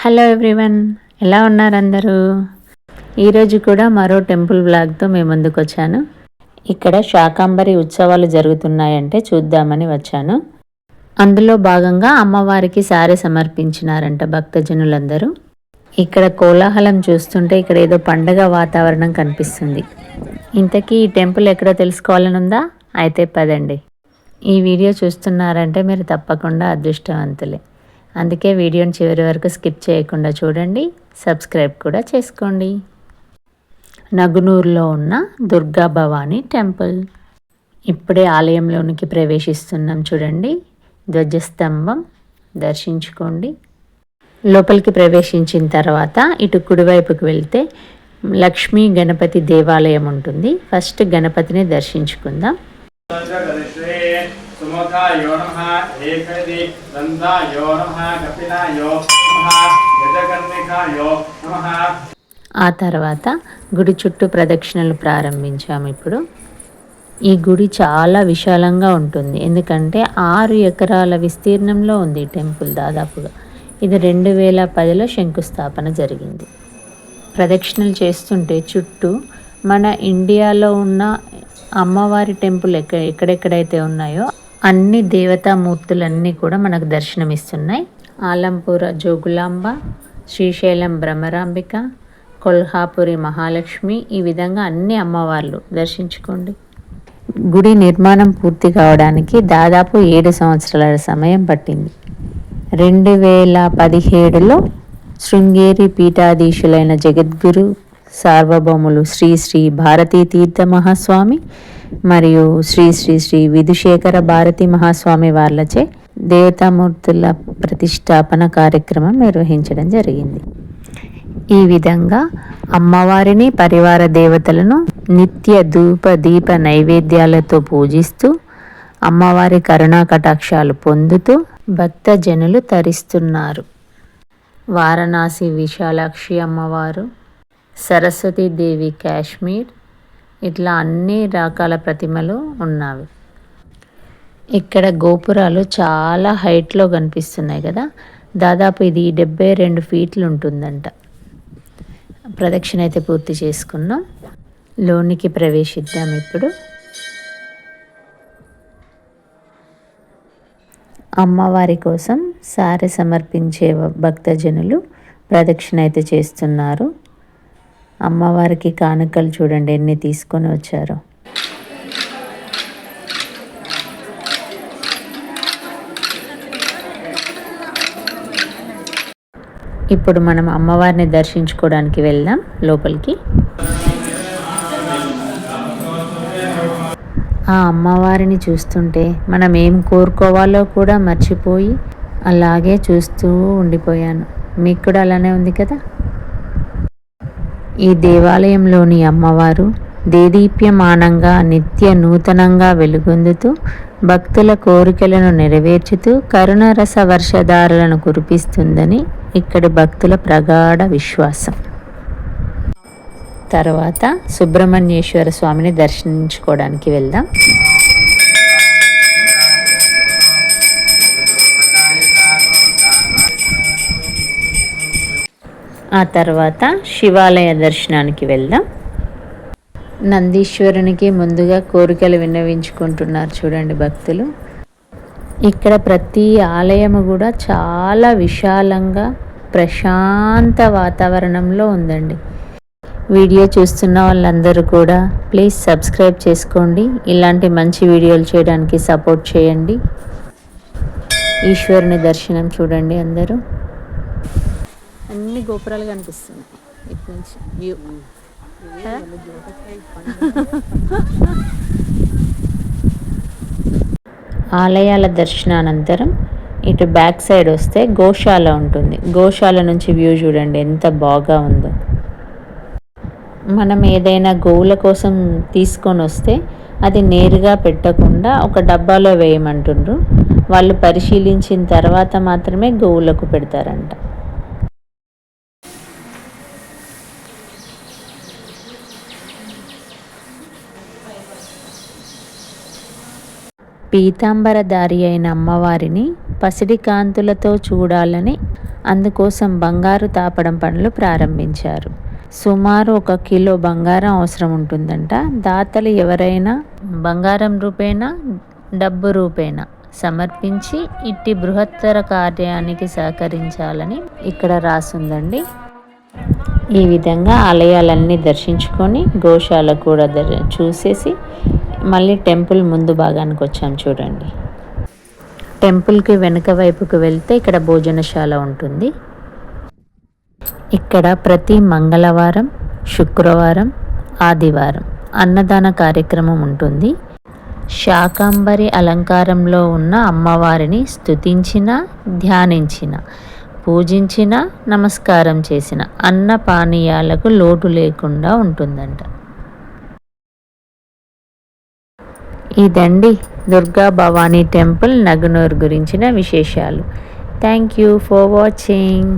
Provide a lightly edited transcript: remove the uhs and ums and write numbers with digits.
Hello everyone, ఎలా ఉన్నారు అందరూ? ఈరోజు కూడా మరో టెంపుల్ బ్లాగ్తో మేము ముందుకు వచ్చాను. ఇక్కడ శాకాంబరి ఉత్సవాలు జరుగుతున్నాయంటే చూద్దామని వచ్చాను. అందులో భాగంగా అమ్మవారికి సారె సమర్పించినారంట భక్తజనులందరూ. ఇక్కడ కోలాహలం చూస్తుంటే ఇక్కడ ఏదో పండగ వాతావరణం కనిపిస్తుంది. ఇంతకీ ఈ టెంపుల్ ఎక్కడో తెలుసుకోవాలనుందా? అయితే పదండి. ఈ వీడియో చూస్తున్నారంటే మీరు తప్పకుండా అదృష్టవంతులే. అందుకే వీడియోని చివరి వరకు స్కిప్ చేయకుండా చూడండి, సబ్స్క్రైబ్ కూడా చేసుకోండి. నగునూరులో ఉన్న దుర్గా భవానీ టెంపుల్. ఇప్పుడే ఆలయంలోనికి ప్రవేశిస్తున్నాం. చూడండి, ధ్వజస్తంభం దర్శించుకోండి. లోపలికి ప్రవేశించిన తర్వాత ఇటు కుడివైపుకి వెళ్తే లక్ష్మీ గణపతి దేవాలయం ఉంటుంది. ఫస్ట్ గణపతిని దర్శించుకుందాం. సుముఖాయో నమః, ఏకది దంతాయో నమః, కపిలాయో నమః, గజకర్ణికాయో నమః. ఆ తర్వాత గుడి చుట్టూ ప్రదక్షిణలు ప్రారంభించాము. ఇప్పుడు ఈ గుడి చాలా విశాలంగా ఉంటుంది, ఎందుకంటే 6 ఎకరాల విస్తీర్ణంలో ఉంది టెంపుల్ దాదాపుగా. ఇది 2010లో శంకుస్థాపన జరిగింది. ప్రదక్షిణలు చేస్తుంటే చుట్టూ మన ఇండియాలో ఉన్న అమ్మవారి టెంపుల్ ఎక్కడెక్కడైతే ఉన్నాయో అన్ని దేవతామూర్తులన్నీ కూడా మనకు దర్శనమిస్తున్నాయి. ఆలంపూర జోగులాంబ, శ్రీశైలం భ్రమరాంబిక, కొల్హాపురి మహాలక్ష్మి, ఈ విధంగా అన్ని అమ్మవార్లు దర్శించుకోండి. గుడి నిర్మాణం పూర్తి కావడానికి దాదాపు 7 సంవత్సరాల సమయం పట్టింది. 2017లో శృంగేరి పీఠాధీశులైన జగద్గురు సార్వభౌములు శ్రీ శ్రీ భారతీ తీర్థ మహాస్వామి మరియు శ్రీ శ్రీ శ్రీ విధుశేఖర భారతి మహాస్వామి వాళ్ళచే దేవతామూర్తుల ప్రతిష్టాపన కార్యక్రమం నిర్వహించడం జరిగింది. ఈ విధంగా అమ్మవారిని, పరివార దేవతలను నిత్య ధూప దీప నైవేద్యాలతో పూజిస్తూ అమ్మవారి కరుణా కటాక్షాలు పొందుతూ భక్తజనులు తరిస్తున్నారు. వారణాసి విశాలాక్షి అమ్మవారు, సరస్వతీదేవి కాశ్మీర్, ఇట్లా అన్ని రకాల ప్రతిమలు ఉన్నవి. ఇక్కడ గోపురాలు చాలా హైట్లో కనిపిస్తున్నాయి కదా, దాదాపు ఇది 72 ఫీట్లు ఉంటుందంట. ప్రదక్షిణ అయితే పూర్తి చేసుకున్నాం. లోనికి ప్రవేశిద్దాం. ఇప్పుడు అమ్మవారి కోసం సారె సమర్పించే భక్తజనులు ప్రదక్షిణ అయితే చేస్తున్నారు. అమ్మవారికి కానుకలు చూడండి ఎన్ని తీసుకొని వచ్చారో. ఇప్పుడు మనం అమ్మవారిని దర్శించుకోవడానికి వెళ్దాం లోపలికి. ఆ అమ్మవారిని చూస్తుంటే మనం ఏం కోరుకోవాలో కూడా మర్చిపోయి అలాగే చూస్తూ ఉండిపోయాను. మీకు కూడా అలానే ఉంది కదా. ఈ దేవాలయంలోని అమ్మవారు దేదీప్యమానంగా నిత్య నూతనంగా వెలుగొందుతూ భక్తుల కోరికలను నెరవేర్చుతూ కరుణరస వర్షధారలను కురిపిస్తుందని ఇక్కడి భక్తుల ప్రగాఢ విశ్వాసం. తర్వాత సుబ్రహ్మణ్యేశ్వర స్వామిని దర్శించుకోవడానికి వెళ్దాం. ఆ తర్వాత శివాలయ దర్శనానికి వెళ్దాం. నందీశ్వరునికి ముందుగా కోరికలు విన్నవించుకుంటున్నారు చూడండి భక్తులు. ఇక్కడ ప్రతి ఆలయము కూడా చాలా విశాలంగా ప్రశాంత వాతావరణంలో ఉందండి. వీడియో చూస్తున్న వాళ్ళందరూ కూడా ప్లీజ్ సబ్స్క్రైబ్ చేసుకోండి. ఇలాంటి మంచి వీడియోలు చేయడానికి సపోర్ట్ చేయండి. ఈశ్వరుని దర్శనం చూడండి. అందరూ అన్ని గోపురాలు కనిపిస్తున్నాయి ఇటు నుంచి వ్యూ. ఆలయాల దర్శనానంతరం ఇటు బ్యాక్ సైడ్ వస్తే గోశాల ఉంటుంది. గోశాల నుంచి వ్యూ చూడండి ఎంత బాగా ఉందో. మనం ఏదైనా గోవుల కోసం తీసుకొని వస్తే అది నేరుగా పెట్టకుండా ఒక డబ్బాలో వేయమంటుండ్రు. వాళ్ళు పరిశీలించిన తర్వాత మాత్రమే గోవులకు పెడతారంట. పీతాంబరధారి అయిన అమ్మవారిని పసిడి కాంతులతో చూడాలని అందుకోసం బంగారు తాపడం పనులు ప్రారంభించారు. సుమారు 1 కిలో బంగారం అవసరం ఉంటుందంట. దాతలు ఎవరైనా బంగారం రూపేణా, డబ్బు రూపేణా సమర్పించి ఇట్టి బృహత్తర కార్యానికి సహకరించాలని ఇక్కడ రాసుందండి. ఈ విధంగా ఆలయాలన్నీ దర్శించుకొని గోశాల కూడా చూసేసి మళ్ళీ టెంపుల్ ముందు భాగానికి వచ్చాం చూడండి. టెంపుల్కి వెనుక వైపుకు వెళ్తే ఇక్కడ భోజనశాల ఉంటుంది. ఇక్కడ ప్రతి మంగళవారం, శుక్రవారం, ఆదివారం అన్నదాన కార్యక్రమం ఉంటుంది. శాకంబరి అలంకారంలో ఉన్న అమ్మవారిని స్తుతించిన, ధ్యానించిన, పూజించిన, నమస్కారం చేసిన అన్న పానీయాలకు లోటు లేకుండా ఉంటుందంట. ఇదండి దుర్గా భవానీ టెంపుల్ నగనూర్ గురించిన విశేషాలు. Thank you for watching.